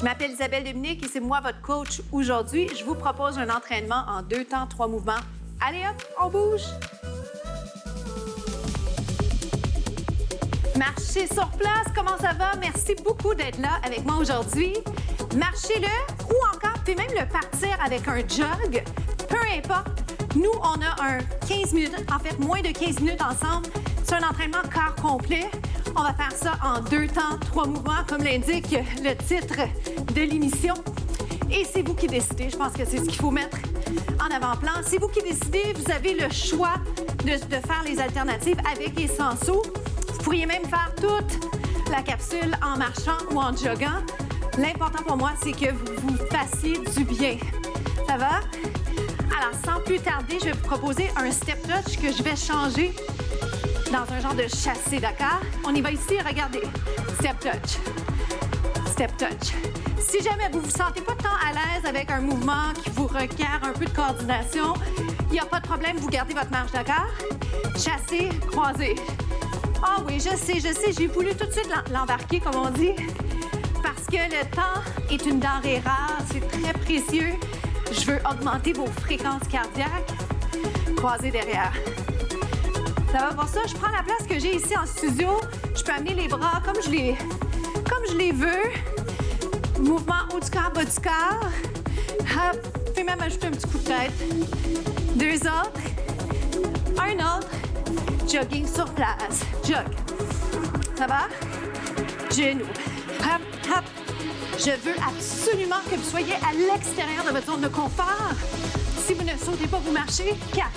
Je m'appelle Isabelle Dominique et c'est moi votre coach aujourd'hui. Je vous propose un entraînement en 2 temps, 3 mouvements. Allez hop, on bouge! Marchez sur place, comment ça va? Merci beaucoup d'être là avec moi aujourd'hui. Marchez-le ou encore, vous pouvez même le partir avec un jog, peu importe. Nous, on a un 15 minutes, en fait moins de 15 minutes ensemble. C'est un entraînement corps complet. On va faire ça en 2 temps, 3 mouvements, comme l'indique le titre de l'émission. Et c'est vous qui décidez. Je pense que c'est ce qu'il faut mettre en avant-plan. C'est vous qui décidez. Vous avez le choix de faire les alternatives avec et sans saut. Vous pourriez même faire toute la capsule en marchant ou en joguant. L'important pour moi, c'est que vous vous fassiez du bien. Ça va? Alors, sans plus tarder, je vais vous proposer un step touch que je vais changer dans un genre de chassé, d'accord? On y va ici, regardez. Step touch. Step touch. Si jamais vous ne vous sentez pas tant à l'aise avec un mouvement qui vous requiert un peu de coordination, il n'y a pas de problème, vous gardez votre marche, d'accord? Chassé, croisé. Ah oui, je sais, j'ai voulu tout de suite l'embarquer, comme on dit, parce que le temps est une denrée rare, c'est très précieux. Je veux augmenter vos fréquences cardiaques. Croisé derrière. Ça va pour ça? Je prends la place que j'ai ici en studio. Je peux amener les bras comme je les veux. Mouvement haut du corps, bas du corps. Hop, je peux même ajouter un petit coup de tête. 2 autres. Un autre. Jogging sur place. Jog. Ça va? Genoux. Hop, hop. Je veux absolument que vous soyez à l'extérieur de votre zone de confort. Si vous ne sautez pas, vous marchez. 4,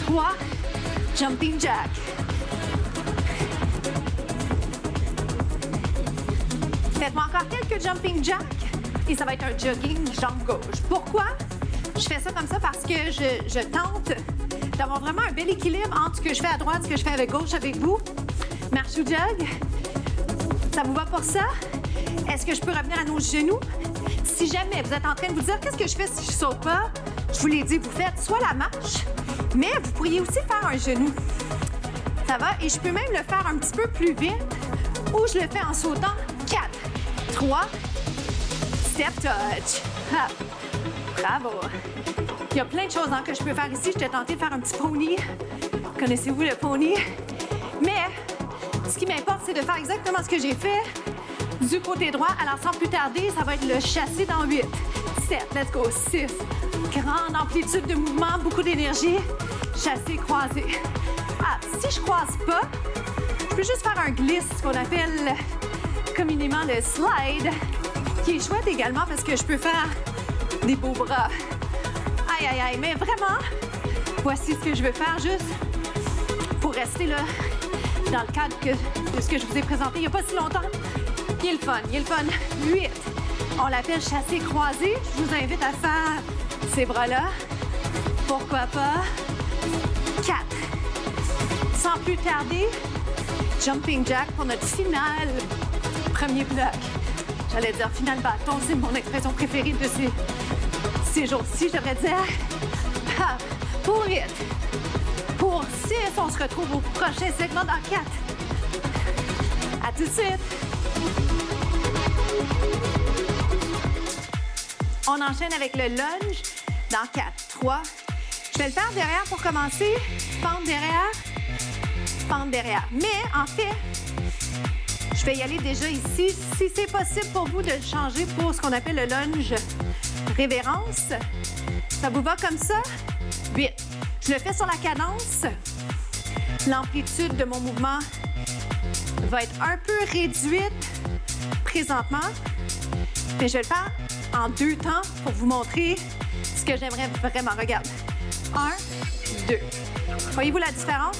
3, jumping jack. Faites-moi encore quelques jumping jack et ça va être un jogging jambe gauche. Pourquoi? Je fais ça comme ça parce que je tente d'avoir vraiment un bel équilibre entre ce que je fais à droite et ce que je fais avec gauche avec vous. Marche ou jog. Ça vous va pour ça? Est-ce que je peux revenir à nos genoux? Si jamais vous êtes en train de vous dire qu'est-ce que je fais si je saute pas, je vous l'ai dit, vous faites soit la marche, mais vous pourriez aussi faire un genou. Ça va? Et je peux même le faire un petit peu plus vite ou je le fais en sautant. 4, 3, step touch. Hop. Bravo. Il y a plein de choses que je peux faire ici. Je t'ai tenté de faire un petit pony. Connaissez-vous le pony? Mais ce qui m'importe, c'est de faire exactement ce que j'ai fait du côté droit. Alors, sans plus tarder, ça va être le chassé dans 8, 7, let's go, 6. Grande amplitude de mouvement, beaucoup d'énergie. Chassé, croisé. Ah, si je croise pas, je peux juste faire un glisse, ce qu'on appelle communément le slide, qui est chouette également parce que je peux faire des beaux bras. Aïe, aïe, aïe. Mais vraiment, voici ce que je veux faire juste pour rester là dans le cadre de ce que je vous ai présenté il n'y a pas si longtemps. Il est le fun, il est le fun. 8. On l'appelle chassé croisé. Je vous invite à faire ces bras-là. Pourquoi pas? 4. Sans plus tarder, jumping jack pour notre finale. Premier bloc. J'allais dire finale bâton, c'est mon expression préférée de ces jours-ci, je devrais dire. Ah, pour 8. Pour 6, on se retrouve au prochain segment dans 4. À tout de suite. On enchaîne avec le lunge dans 4, 3. Je vais le faire derrière pour commencer. Pente derrière. Pente derrière. Mais en fait, je vais y aller déjà ici. Si c'est possible pour vous de le changer pour ce qu'on appelle le lunge révérence, ça vous va comme ça? 8. Je le fais sur la cadence. L'amplitude de mon mouvement va être un peu réduite présentement, mais je vais le faire en 2 temps pour vous montrer ce que j'aimerais vraiment. Regarde. 1, 2. Voyez-vous la différence?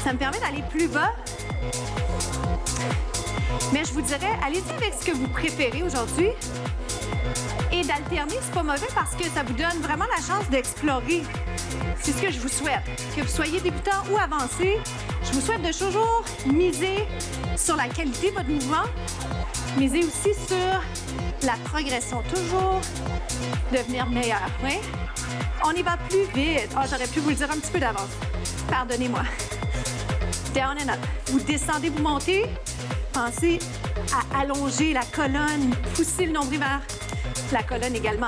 Ça me permet d'aller plus bas. Mais je vous dirais, allez-y avec ce que vous préférez aujourd'hui. Et d'alterner, c'est pas mauvais parce que ça vous donne vraiment la chance d'explorer. C'est ce que je vous souhaite. Que vous soyez débutant ou avancé, je vous souhaite de toujours miser sur la qualité de votre mouvement, miser aussi sur la progression, toujours devenir meilleur. Oui? On y va plus vite. Oh, j'aurais pu vous le dire un petit peu d'avance. Pardonnez-moi. Down and up. Vous descendez, vous montez. Pensez à allonger la colonne, pousser le nombril vers la colonne également.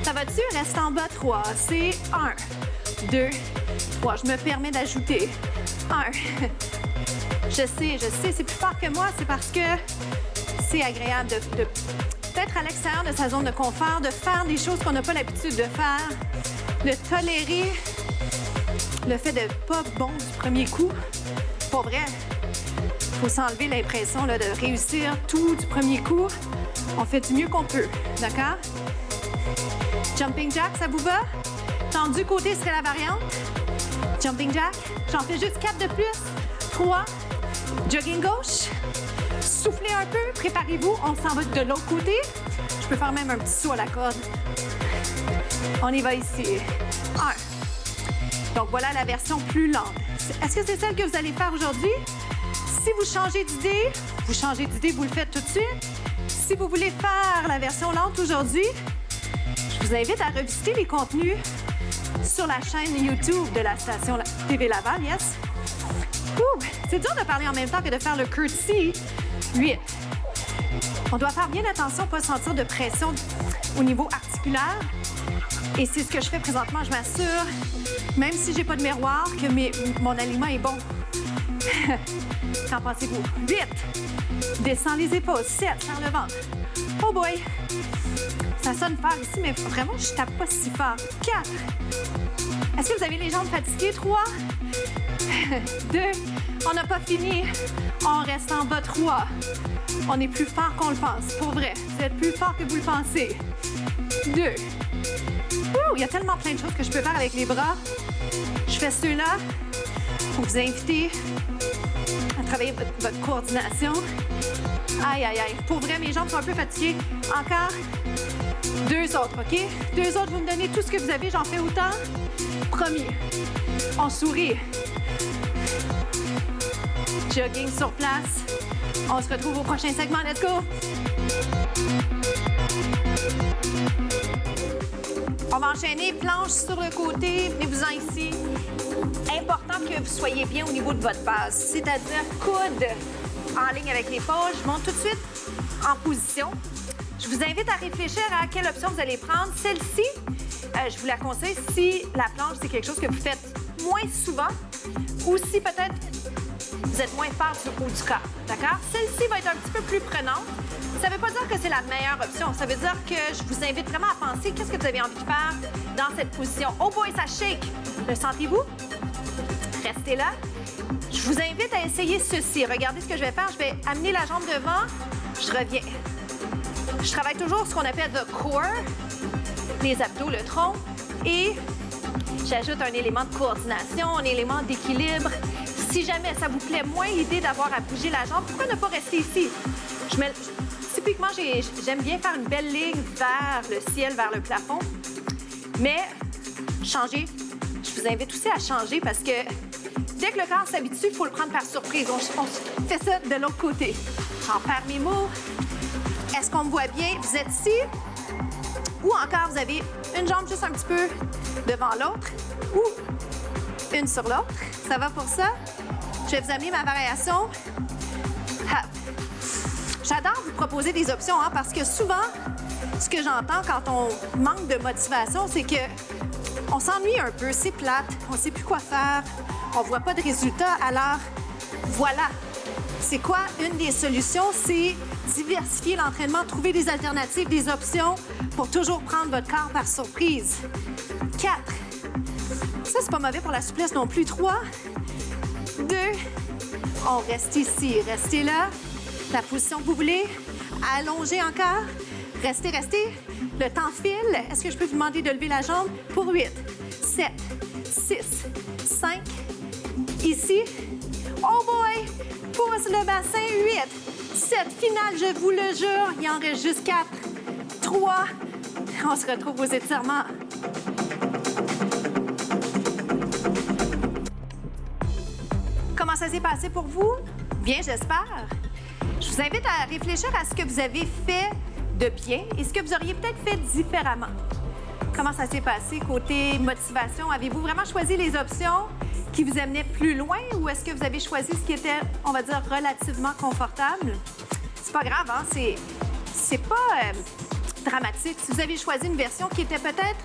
Ça va-tu? Reste en bas, 3. C'est 1, 2, 3. Je me permets d'ajouter 1. Je sais, c'est plus fort que moi, c'est parce que c'est agréable d'être à l'extérieur de sa zone de confort, de faire des choses qu'on n'a pas l'habitude de faire, de tolérer le fait de ne pas bon du premier coup. Pour vrai, il faut s'enlever l'impression là, de réussir tout du premier coup. On fait du mieux qu'on peut, d'accord? Jumping jack, ça vous va? Tendu côté serait la variante. Jumping jack, j'en fais juste 4 de plus. 3, jogging gauche. Soufflez un peu, préparez-vous, on s'en va de l'autre côté. Je peux faire même un petit saut à la corde. On y va ici. 1. Donc voilà la version plus lente. Est-ce que c'est celle que vous allez faire aujourd'hui? Si vous changez d'idée, vous le faites tout de suite. Si vous voulez faire la version lente aujourd'hui, je vous invite à revisiter les contenus sur la chaîne YouTube de la station TV Laval, yes? Ouh, c'est dur de parler en même temps que de faire le curtsy. 8. On doit faire bien attention à ne pas sentir de pression au niveau articulaire. Et c'est ce que je fais présentement. Je m'assure, même si j'ai pas de miroir, que mon aliment est bon. Qu'en pensez-vous? 8. Descends les épaules. 7. Vers le ventre. Oh boy! Ça sonne fort ici, mais vraiment, je tape pas si fort. 4. Est-ce que vous avez les jambes fatiguées? 3. 2. On n'a pas fini. On reste en bas. 3. On est plus fort qu'on le pense. Pour vrai, vous êtes plus fort que vous le pensez. 2. Il y a tellement plein de choses que je peux faire avec les bras. Je fais ceux-là pour vous inviter à travailler votre coordination. Aïe, aïe, aïe. Pour vrai, mes jambes sont un peu fatiguées. Encore 2 autres, OK? 2 autres, vous me donnez tout ce que vous avez. J'en fais autant. Promis. On sourit. Jogging sur place. On se retrouve au prochain segment. Let's go! On va enchaîner planche sur le côté. Venez-vous-en ici. Important que vous soyez bien au niveau de votre base, c'est-à-dire coude en ligne avec l'épaule. Je monte tout de suite en position. Je vous invite à réfléchir à quelle option vous allez prendre. Celle-ci, je vous la conseille si la planche, c'est quelque chose que vous faites moins souvent ou si peut-être vous êtes moins fort du haut du corps, d'accord? Celle-ci va être un petit peu plus prenante. Ça ne veut pas dire que c'est la meilleure option. Ça veut dire que je vous invite vraiment à penser qu'est-ce que vous avez envie de faire dans cette position. Oh boy, ça shake! Le sentez-vous? Restez là. Je vous invite à essayer ceci. Regardez ce que je vais faire. Je vais amener la jambe devant. Je reviens. Je travaille toujours ce qu'on appelle le core, les abdos, le tronc. Et j'ajoute un élément de coordination, un élément d'équilibre. Si jamais ça vous plaît moins l'idée d'avoir à bouger la jambe, pourquoi ne pas rester ici? Typiquement, j'aime bien faire une belle ligne vers le ciel, vers le plafond. Mais changer, je vous invite aussi à changer parce que dès que le corps s'habitue, il faut le prendre par surprise. On fait ça de l'autre côté. J'en perds mes mots. Est-ce qu'on me voit bien? Vous êtes ici? Ou encore, vous avez une jambe juste un petit peu devant l'autre ou une sur l'autre. Ça va pour ça? Je vais vous amener ma variation. Hop. J'adore vous proposer des options parce que souvent, ce que j'entends quand on manque de motivation, c'est que on s'ennuie un peu, c'est plate, on ne sait plus quoi faire, on ne voit pas de résultats. Alors, voilà. C'est quoi une des solutions? C'est diversifier l'entraînement, trouver des alternatives, des options pour toujours prendre votre corps par surprise. 4. Ça, c'est pas mauvais pour la souplesse non plus. 3, 2, on reste ici, restez là. La position que vous voulez. Allongez encore. Restez, restez. Le temps file. Est-ce que je peux vous demander de lever la jambe pour 8, 7, 6, 5. Ici. Oh boy! Pousse le bassin. 8, 7. Finale, je vous le jure. Il en reste juste 4, 3. On se retrouve aux étirements. Comment ça s'est passé pour vous? Bien, j'espère. Je vous invite à réfléchir à ce que vous avez fait de bien et ce que vous auriez peut-être fait différemment. comment ça s'est passé côté motivation? Avez-vous vraiment choisi les options qui vous amenaient plus loin ou est-ce que vous avez choisi ce qui était, on va dire, relativement confortable? C'est pas grave, hein? C'est pas dramatique. Si vous avez choisi une version qui était peut-être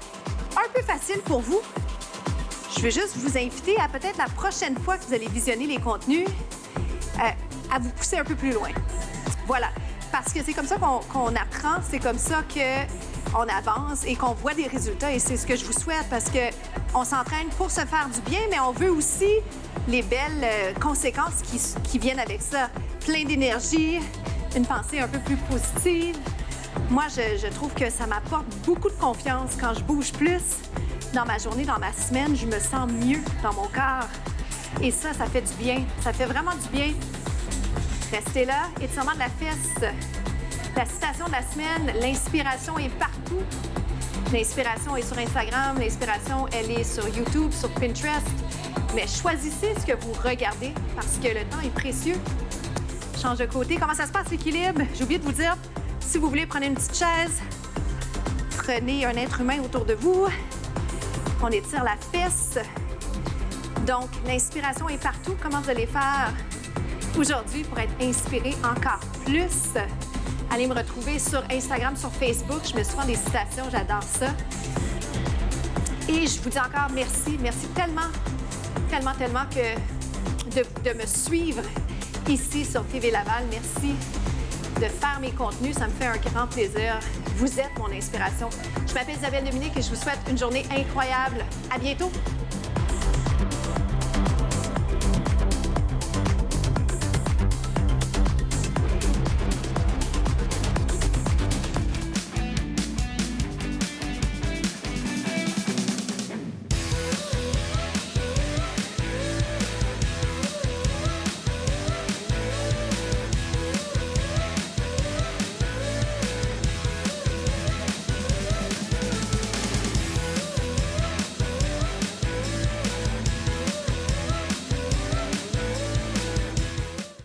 un peu facile pour vous, je veux juste vous inviter à peut-être la prochaine fois que vous allez visionner les contenus, à vous pousser un peu plus loin. Voilà. Parce que c'est comme ça qu'on apprend, c'est comme ça qu'on avance et qu'on voit des résultats. Et c'est ce que je vous souhaite parce qu'on s'entraîne pour se faire du bien, mais on veut aussi les belles conséquences qui viennent avec ça. Plein d'énergie, une pensée un peu plus positive. Moi, je trouve que ça m'apporte beaucoup de confiance quand je bouge plus. Dans ma journée, dans ma semaine, je me sens mieux dans mon corps. Et ça fait du bien. Ça fait vraiment du bien. Restez là. Étirement de la fesse. La citation de la semaine, l'inspiration est partout. L'inspiration est sur Instagram. L'inspiration, elle est sur YouTube, sur Pinterest. Mais choisissez ce que vous regardez parce que le temps est précieux. Change de côté. Comment ça se passe, l'équilibre? J'ai oublié de vous dire, si vous voulez, prenez une petite chaise. Prenez un être humain autour de vous. On étire la fesse. Donc, l'inspiration est partout. Comment vous allez faire aujourd'hui pour être inspiré encore plus? Allez me retrouver sur Instagram, sur Facebook. Je me souvent des citations, j'adore ça. Et je vous dis encore merci. Merci tellement, tellement, tellement de me suivre ici sur TV Laval. Merci de faire mes contenus. Ça me fait un grand plaisir. Vous êtes mon inspiration. Je m'appelle Isabelle Dominique et je vous souhaite une journée incroyable. À bientôt!